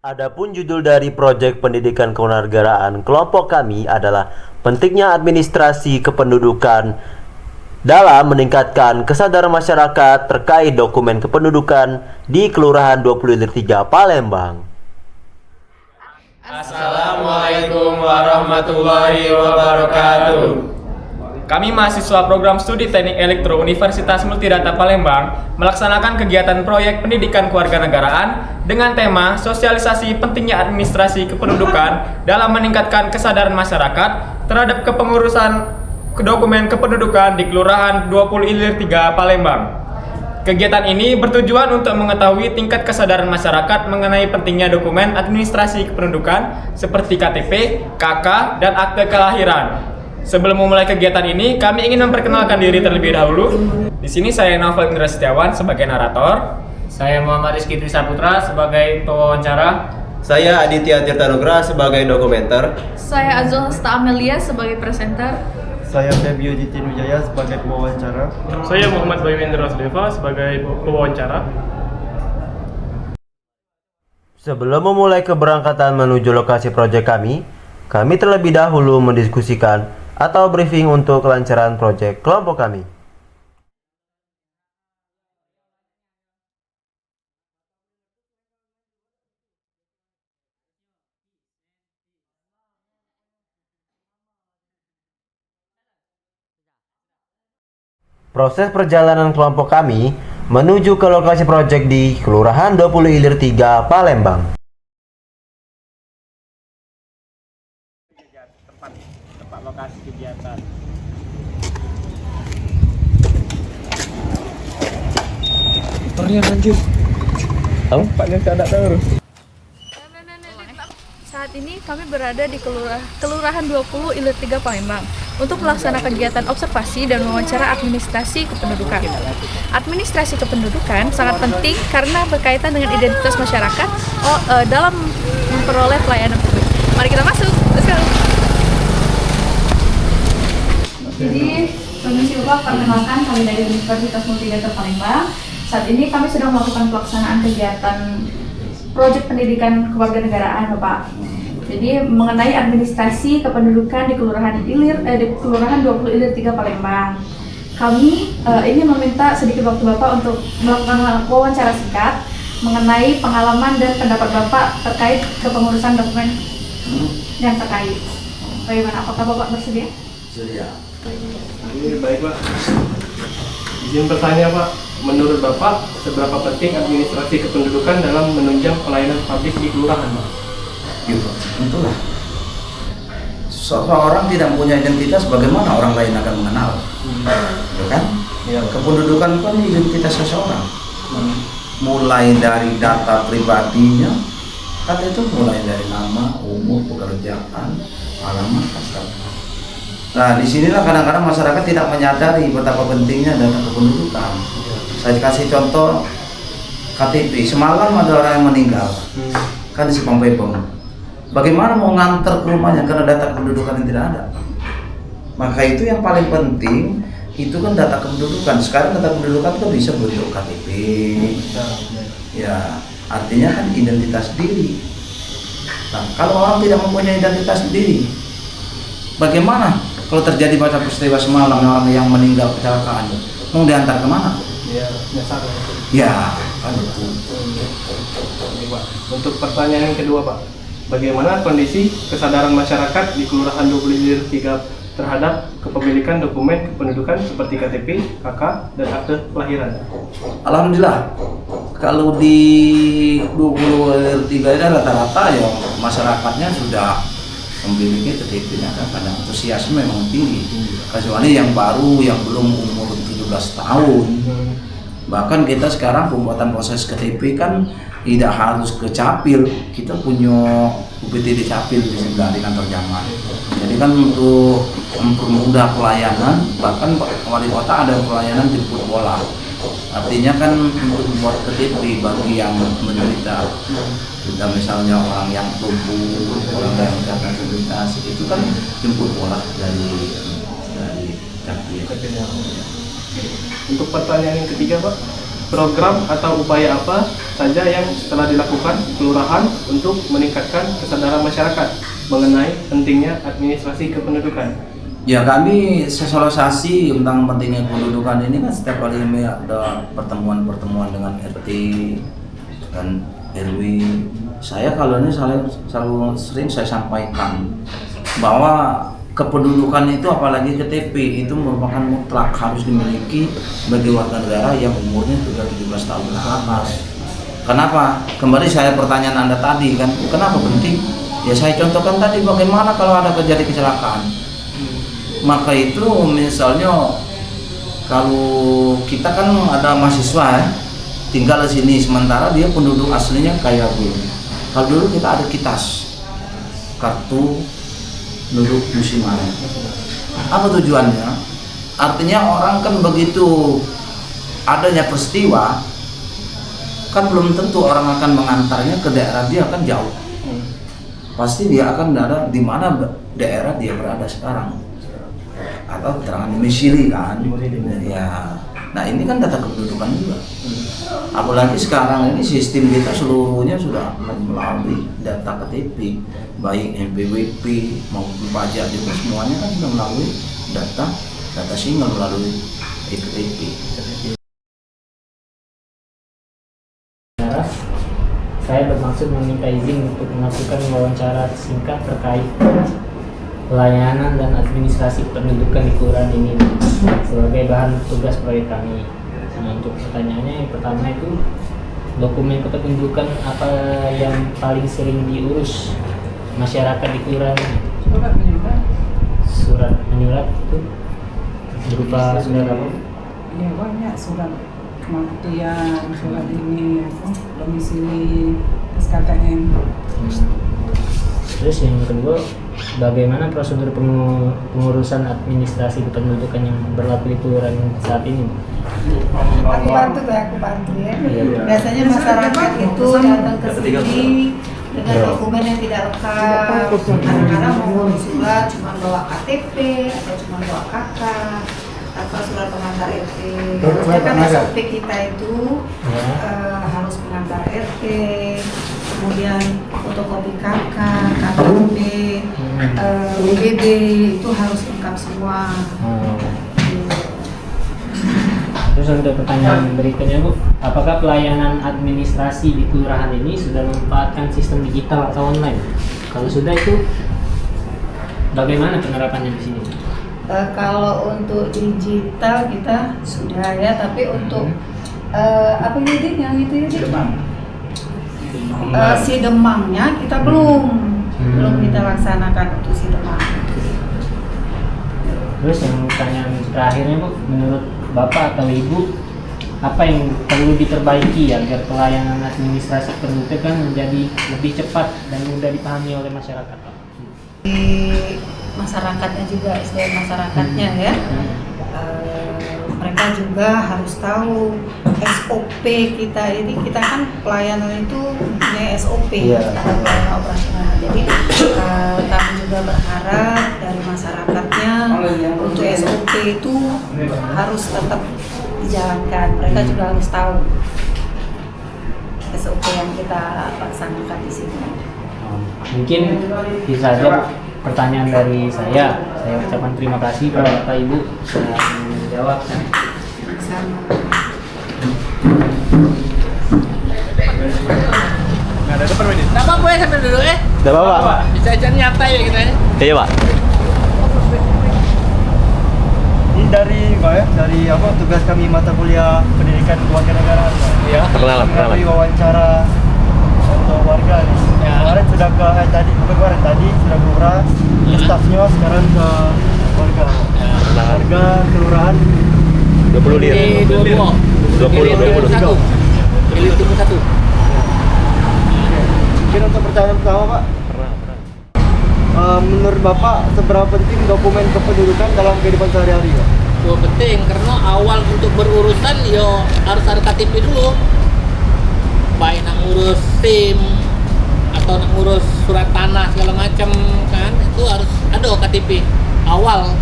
Adapun judul dari proyek pendidikan kewarganegaraan kelompok kami adalah pentingnya administrasi kependudukan dalam meningkatkan kesadaran masyarakat terkait dokumen kependudukan di Kelurahan 20 3 Palembang. Assalamualaikum warahmatullahi wabarakatuh. Kami mahasiswa program studi Teknik Elektro Universitas Multidata Palembang melaksanakan kegiatan proyek pendidikan kewarganegaraan dengan tema sosialisasi pentingnya administrasi kependudukan dalam meningkatkan kesadaran masyarakat terhadap kepengurusan dokumen kependudukan di Kelurahan 20 Ilir 3 Palembang. Kegiatan ini bertujuan untuk mengetahui tingkat kesadaran masyarakat mengenai pentingnya dokumen administrasi kependudukan seperti KTP, KK, dan akte kelahiran. Sebelum memulai kegiatan ini, kami ingin memperkenalkan diri terlebih dahulu. Di sini saya Novel Indra Setiawan sebagai narator. Saya Muhammad Rizky Trisaputra sebagai pewawancara. Saya Aditya Tirtanugra sebagai dokumenter. Saya Azul Hasta Amelia sebagai presenter. Saya Febio Jitin Wijaya sebagai pewawancara. Saya Muhammad Baywendra Sudeva sebagai pewawancara. Sebelum memulai keberangkatan menuju lokasi proyek kami terlebih dahulu mendiskusikan atau briefing untuk kelancaran proyek kelompok kami. Proses perjalanan kelompok kami menuju ke lokasi proyek di Kelurahan 20 Ilir 3 Palembang. Tempat lokasi kegiatan. Motornya anjir. Tempatnya tidak terus. Saat ini kami berada di Kelurahan 20 Ilir 3 Palembang untuk melaksanakan kegiatan observasi dan wawancara administrasi kependudukan. Administrasi kependudukan sangat penting karena berkaitan dengan identitas masyarakat dalam memperoleh pelayanan publik. Mari kita masuk. Let's go. Jadi, permisi Bapak, perkenalkan kami dari Universitas Multidata Palembang. Saat ini kami sedang melakukan pelaksanaan kegiatan proyek pendidikan kewarganegaraan, Bapak. Jadi mengenai administrasi kependudukan di Kelurahan 20 Ilir 3 Palembang. Kami ini meminta sedikit waktu Bapak untuk melakukan wawancara singkat mengenai pengalaman dan pendapat Bapak terkait kepengurusan dokumen yang terkait. Bagaimana? Apakah Bapak bersedia? Surya. Baik Pak. Izin bertanya Pak, menurut Bapak seberapa penting administrasi kependudukan dalam menunjang pelayanan publik di kelurahan Pak? Gitu, tentulah. Seseorang tidak punya identitas, bagaimana orang lain akan mengenal? Ya kan? Ya. Kependudukan kan identitas seseorang. Mulai dari data pribadinya, kan itu mulai dari nama, umur, pekerjaan, alamat, asal. Nah, disinilah kadang-kadang masyarakat tidak menyadari betapa pentingnya data kependudukan. Saya kasih contoh KTP. Semalam ada orang yang meninggal, kan di Sepang-Pepong. Bagaimana mau nganter ke rumahnya karena data kependudukan yang tidak ada? Maka itu yang paling penting, itu kan data kependudukan. Sekarang data kependudukan itu bisa bentuk KTP. Ya, artinya kan identitas diri. Nah, kalau orang tidak mempunyai identitas diri, bagaimana kalau terjadi pada peristiwa semalam orang yang meninggal kecelakaan, mau diantar kemana? Ya, nyasar. Ya, kan itu. Untuk pertanyaan yang kedua Pak, bagaimana kondisi kesadaran masyarakat di Kelurahan 20 Ilir 3 terhadap kepemilikan dokumen kependudukan seperti KTP, KK, dan akte kelahiran? Alhamdulillah, kalau di 20 Ilir 3 ini rata-rata ya masyarakatnya sudah memiliki KTP-nya kan, karena antusiasme memang tinggi. Kecuali yang baru, yang belum umur 17 tahun. Bahkan kita sekarang pembuatan proses KTP kan tidak harus ke Capil, kita punya UPT di Capil di sebelah di kantor Jamal. Jadi kan untuk mempermudah pelayanan, bahkan wali kota ada pelayanan jemput bola. Artinya kan untuk membuat KTP bagi yang menderita, kita misalnya orang yang lumpuh, orang yang disabilitas, itu kan jemput bola dari Capil. Untuk pertanyaan yang ketiga Pak, program atau upaya apa saja yang telah dilakukan kelurahan untuk meningkatkan kesadaran masyarakat mengenai pentingnya administrasi kependudukan? Ya, kami sosialisasi tentang pentingnya kependudukan ini kan setiap kali ada pertemuan-pertemuan dengan RT dan RW. Saya kalau ini selalu sering saya sampaikan bahwa kependudukan itu, apalagi KTP, itu merupakan mutlak harus dimiliki bagi warga negara yang umurnya sudah 17 tahun ke atas. Kenapa? Kembali saya pertanyaan Anda tadi kan, kenapa penting? Ya saya contohkan tadi, bagaimana kalau ada terjadi kecelakaan. Maka itu misalnya kalau kita kan ada mahasiswa ya, tinggal di sini, sementara dia penduduk aslinya kayak dulu. Kalau dulu kita ada KITAS, kartu penduduk musiman. Apa tujuannya? Artinya orang kan begitu adanya peristiwa, kan belum tentu orang akan mengantarnya ke daerah dia, kan jauh. Pasti dia akan ada di mana daerah dia berada sekarang, atau keterangan domisili kan. Ya, nah ini kan data kependudukan juga. Apalagi sekarang ini sistem kita seluruhnya sudah melalui data KTP, baik NPWP maupun pajak juga semuanya kan sudah melalui data single melalui KTP. Saya bermaksud meminta izin untuk melakukan wawancara singkat terkait pelayanan dan administrasi pendudukan di kelurahan ini sebagai bahan tugas proyek kami. Nah, untuk pertanyaannya yang pertama itu, dokumen kependudukan apa yang paling sering diurus masyarakat di kelurahan ini? Surat menyurat itu berupa surat apa? Ya banyak, surat kematian, surat ini, domisili, SKKN. Terus yang kedua, bagaimana prosedur pengurusan administrasi kependudukan yang berlaku di kelurahan saat ini? Aku bantu ya. Biasanya masyarakat itu datang ke sini dengan dokumen yang tidak lengkap. Kadang-kadang mau ngurus surat cuma bawa KTP atau cuma bawa KK atau surat pengantar RT. Harusnya kan SOP kita itu harus pengantar RT, kemudian fotokopi KK, KTP, UGD itu harus lengkap semua. Terus untuk pertanyaan berikutnya Bu, apakah pelayanan administrasi di kelurahan ini sudah memanfaatkan sistem digital atau online? Kalau sudah, itu bagaimana penerapannya di sini? Kalau untuk digital kita sudah ya, tapi untuk apa ini yang itu ya? Si demangnya kita belum kita laksanakan untuk si demang. Terus yang pertanyaan terakhirnya Bu, menurut Bapak atau Ibu, apa yang perlu diperbaiki agar pelayanan administrasi pendudukan menjadi lebih cepat dan mudah dipahami oleh masyarakat? Di masyarakatnya juga, SDM masyarakatnya ya, mereka juga harus tahu SOP kita ini. Kita kan pelayanan itu punya SOP, pelayanan operasional. Jadi kami juga berharap dari masyarakatnya untuk SOP itu harus tetap dijalankan. Mereka juga harus tahu SOP yang kita laksanakan di sini. Mungkin bisa saja pertanyaan dari saya. Saya ucapkan terima kasih kepada Bapak Ibu sudah menjawab. Sama. Nggak ada depan ini. Nggak apa-apa ya, sambil dulu ya. Tidak apa-apa. Bisa aja nyantai ya kita ya. Iya Pak. Ini dari tugas kami mata kuliah pendidikan kewarganegaraan. Iya. Perkenalan. Melalui wawancara untuk warga nih. Ya. Kemarin sudah kemarin tadi sudah ke lurah, stafnya sekarang ke warga. Warga kelurahan 20 lir. 20. Pilih timur 1. Mungkin untuk pertanyaan pertama Pak. Menurut Bapak seberapa penting dokumen kependudukan dalam kehidupan sehari-hari Pak? Penting karena awal untuk berurusan yo harus ada KTP dulu. Baik nak ngurus SIM atau nak ngurus surat tanah segala macam kan, itu harus ada KTP awal.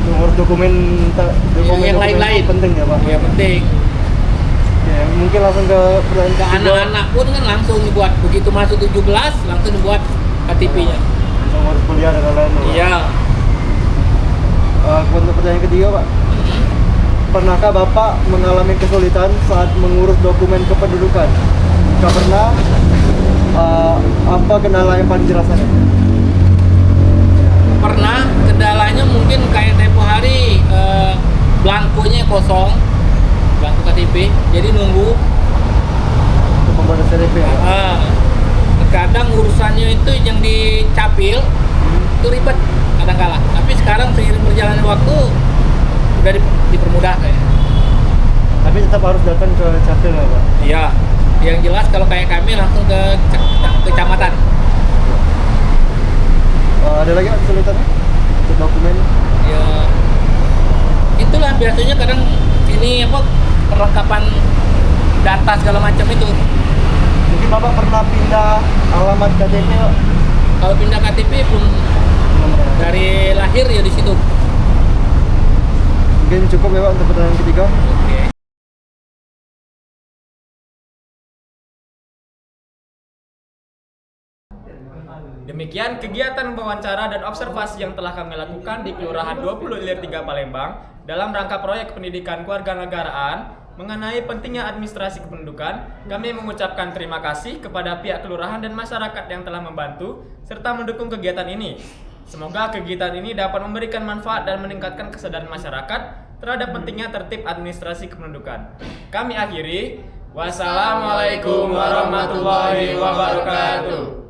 Mengurus dokumen yang lain-lain penting ya Pak. ya penting. Ya, mungkin langsung ke pertanyaan Ke ketiga. anak-anak pun kan langsung dibuat, begitu masuk 17 langsung dibuat KTP-nya. Mengurus kuliah dan lain-lain. Pak. Iya. Untuk pertanyaan ketiga Pak, pernahkah Bapak mengalami kesulitan saat mengurus dokumen kependudukan? Jika pernah, apa kendala yang paling dirasakan? Pernah, kendalanya mungkin kayak tempo hari blankonya kosong, blanko KTP, jadi nunggu. Untuk pembuatan CDP ya? Terkadang urusannya itu yang dicapil itu ribet kadang-kala. Tapi sekarang seiring berjalannya waktu udah dipermudah kayaknya. Tapi tetap harus datang ke capil ya Pak? Iya, yang jelas kalau kayak kami langsung ke kecamatan. Ada lagi Pak kesulitannya untuk dokumen? Ya, itulah biasanya kadang ini apa perlengkapan data segala macam itu. Mungkin Bapak pernah pindah alamat KTP Pak? Kalau pindah KTP belum, dari lahir ya di situ. Mungkin cukup ya Pak untuk pertanyaan ketiga. Oke. Demikian kegiatan wawancara dan observasi yang telah kami lakukan di Kelurahan 20 Ilir 3 Palembang dalam rangka proyek pendidikan kewarganegaraan mengenai pentingnya administrasi kependudukan. Kami mengucapkan terima kasih kepada pihak kelurahan dan masyarakat yang telah membantu serta mendukung kegiatan ini. Semoga kegiatan ini dapat memberikan manfaat dan meningkatkan kesadaran masyarakat terhadap pentingnya tertib administrasi kependudukan. Kami akhiri. Wassalamualaikum warahmatullahi wabarakatuh.